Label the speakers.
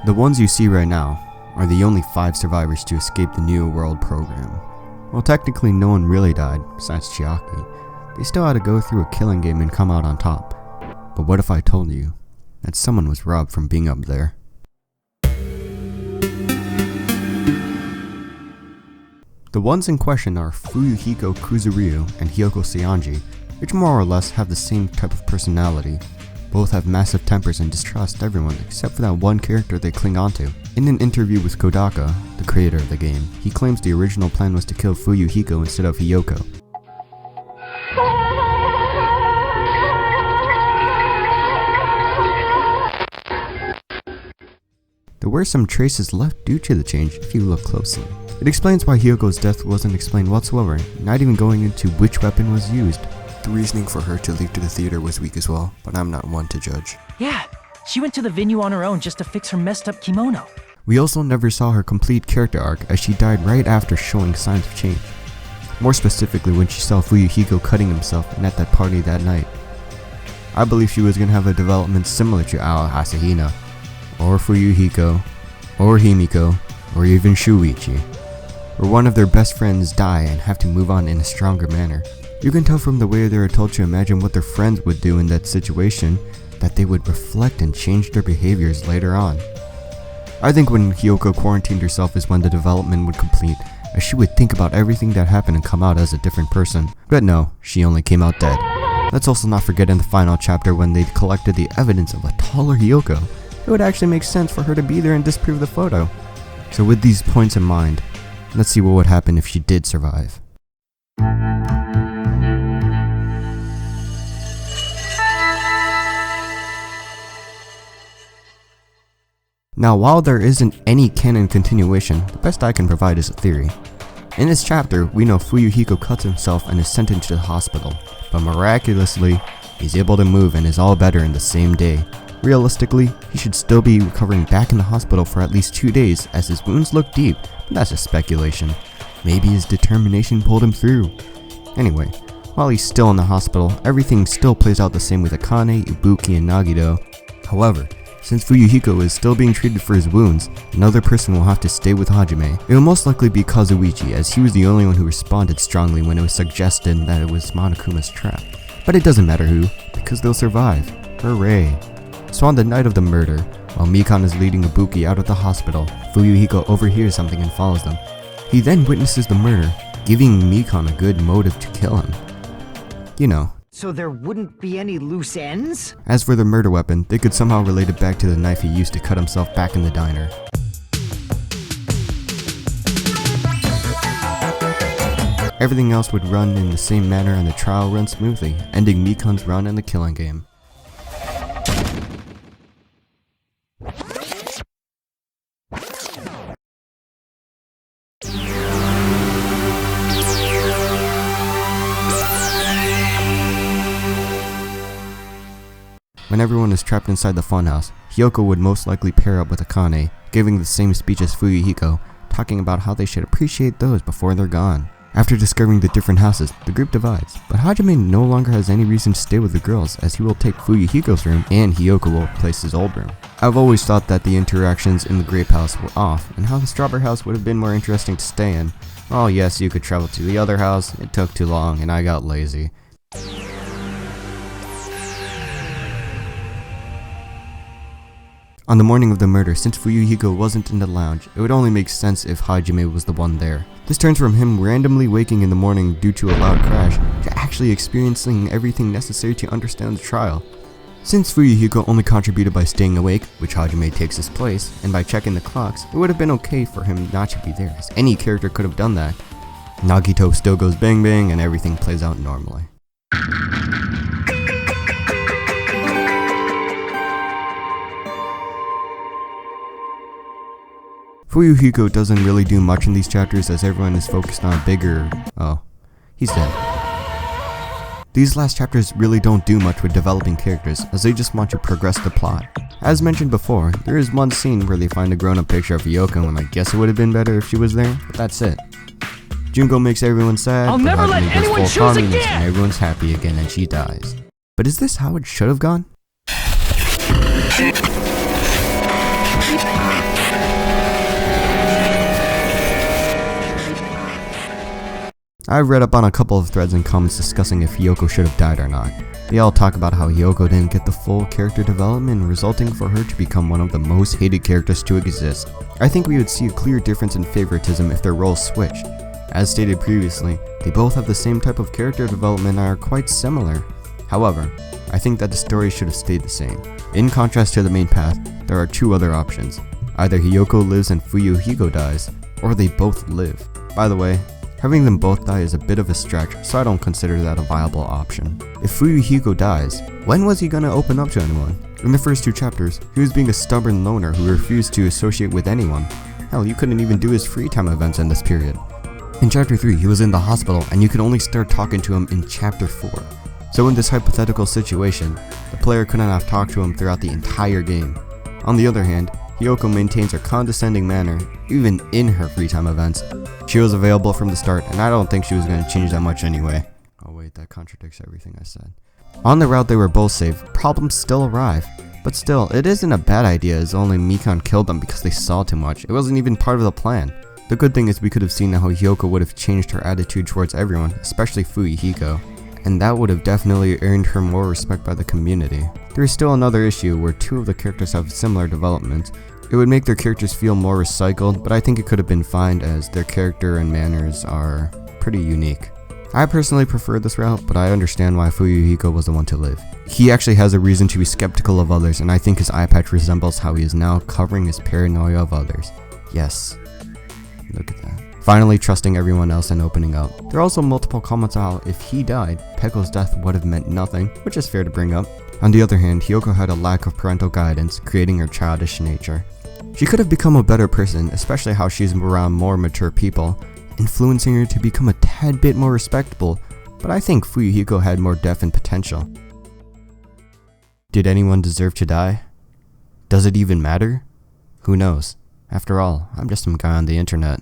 Speaker 1: The ones you see right now are the only 5 survivors to escape the New World program. While technically no one really died, besides Chiaki, they still had to go through a killing game and come out on top. But what if I told you that someone was robbed from being up there? The ones in question are Fuyuhiko Kuzuryu and Hyoko Seonji, which more or less have the same type of personality. Both have massive tempers and distrust everyone except for that one character they cling onto. In an interview with Kodaka, the creator of the game, he claims the original plan was to kill Fuyuhiko instead of Hyoko. There were some traces left due to the change if you look closely. It explains why Hyoko's death wasn't explained whatsoever, not even going into which weapon was used. The reasoning for her to leave to the theater was weak as well, but I'm not one to judge.
Speaker 2: Yeah, she went to the venue on her own just to fix her messed up kimono.
Speaker 1: We also never saw her complete character arc as she died right after showing signs of change. More specifically when she saw Fuyuhiko cutting himself and at that party that night. I believe she was going to have a development similar to Ao Asahina, or Fuyuhiko, or Himiko, or even Shuichi, where one of their best friends die and have to move on in a stronger manner. You can tell from the way they are told to imagine what their friends would do in that situation that they would reflect and change their behaviors later on. I think when Hyoko quarantined herself is when the development would complete, as she would think about everything that happened and come out as a different person. But no, she only came out dead. Let's also not forget in the final chapter when they collected the evidence of a taller Hyoko, it would actually make sense for her to be there and disprove the photo. So with these points in mind, let's see what would happen if she did survive. Now, while there isn't any canon continuation, the best I can provide is a theory. In this chapter, we know Fuyuhiko cuts himself and is sent into the hospital, but miraculously, he's able to move and is all better in the same day. Realistically, he should still be recovering back in the hospital for at least 2 days as his wounds look deep, but that's just speculation. Maybe his determination pulled him through. Anyway, while he's still in the hospital, everything still plays out the same with Akane, Ibuki, and Nagito. However, since Fuyuhiko is still being treated for his wounds, another person will have to stay with Hajime. It will most likely be Kazuichi, as he was the only one who responded strongly when it was suggested that it was Monokuma's trap. But it doesn't matter who, because they'll survive. Hooray! So on the night of the murder, while Mikan is leading Ibuki out of the hospital, Fuyuhiko overhears something and follows them. He then witnesses the murder, giving Mikan a good motive to kill him. You know.
Speaker 3: So there wouldn't be any loose ends?
Speaker 1: As for the murder weapon, they could somehow relate it back to the knife he used to cut himself back in the diner. Everything else would run in the same manner and the trial runs smoothly, ending Mikan's run in the killing game. When everyone is trapped inside the funhouse, Hyoko would most likely pair up with Akane, giving the same speech as Fuyuhiko, talking about how they should appreciate those before they're gone. After discovering the different houses, the group divides, but Hajime no longer has any reason to stay with the girls as he will take Fuyuhiko's room and Hyoko will replace his old room. I've always thought that the interactions in the Grape House were off and how the Strawberry House would have been more interesting to stay in. Oh yes, you could travel to the other house, it took too long and I got lazy. On the morning of the murder, since Fuyuhiko wasn't in the lounge, it would only make sense if Hajime was the one there. This turns from him randomly waking in the morning due to a loud crash, to actually experiencing everything necessary to understand the trial. Since Fuyuhiko only contributed by staying awake, which Hajime takes his place, and by checking the clocks, it would have been okay for him not to be there, as any character could have done that. Nagito still goes bang bang and everything plays out normally. Fuyuhiko doesn't really do much in these chapters as everyone is focused on bigger... oh, he's dead. These last chapters really don't do much with developing characters, as they just want to progress the plot. As mentioned before, there is one scene where they find a grown-up picture of Yoko, and I guess it would have been better if she was there, but that's it. Junko makes everyone sad,
Speaker 2: I'll never let anyone choose again!
Speaker 1: And everyone's happy again and she dies. But is this how it should have gone? I've read up on a couple of threads and comments discussing if Yoko should have died or not. They all talk about how Yoko didn't get the full character development, resulting for her to become one of the most hated characters to exist. I think we would see a clear difference in favoritism if their roles switched. As stated previously, they both have the same type of character development and are quite similar. However, I think that the story should have stayed the same. In contrast to the main path, there are two other options. Either Hiyoko lives and Fuyuhiko dies, or they both live. By the way, having them both die is a bit of a stretch, so I don't consider that a viable option. If Fuyuhiko dies, when was he gonna open up to anyone? In the first two chapters, he was being a stubborn loner who refused to associate with anyone. Hell, you couldn't even do his free time events in this period. In chapter 3, he was in the hospital and you could only start talking to him in chapter 4. So in this hypothetical situation, the player couldn't have talked to him throughout the entire game. On the other hand, Hiyoko maintains her condescending manner, even in her free time events. She was available from the start, and I don't think she was going to change that much anyway. Oh wait, that contradicts everything I said. On the route they were both saved, problems still arrive. But still, it isn't a bad idea as only Mikan killed them because they saw too much. It wasn't even part of the plan. The good thing is we could have seen how Hiyoko would have changed her attitude towards everyone, especially Fuyuhiko. And that would have definitely earned her more respect by the community. There is still another issue where two of the characters have similar development. It would make their characters feel more recycled, but I think it could have been fine as their character and manners are pretty unique. I personally prefer this route, but I understand why Fuyuhiko was the one to live. He actually has a reason to be skeptical of others, and I think his eye patch resembles how he is now covering his paranoia of others. Yes. Look at that. Finally trusting everyone else and opening up. There are also multiple comments on how if he died, Peko's death would have meant nothing, which is fair to bring up. On the other hand, Hiyoko had a lack of parental guidance, creating her childish nature. She could have become a better person, especially how she's around more mature people, influencing her to become a tad bit more respectable, but I think Fuyuhiko had more depth and potential. Did anyone deserve to die? Does it even matter? Who knows? After all, I'm just some guy on the internet.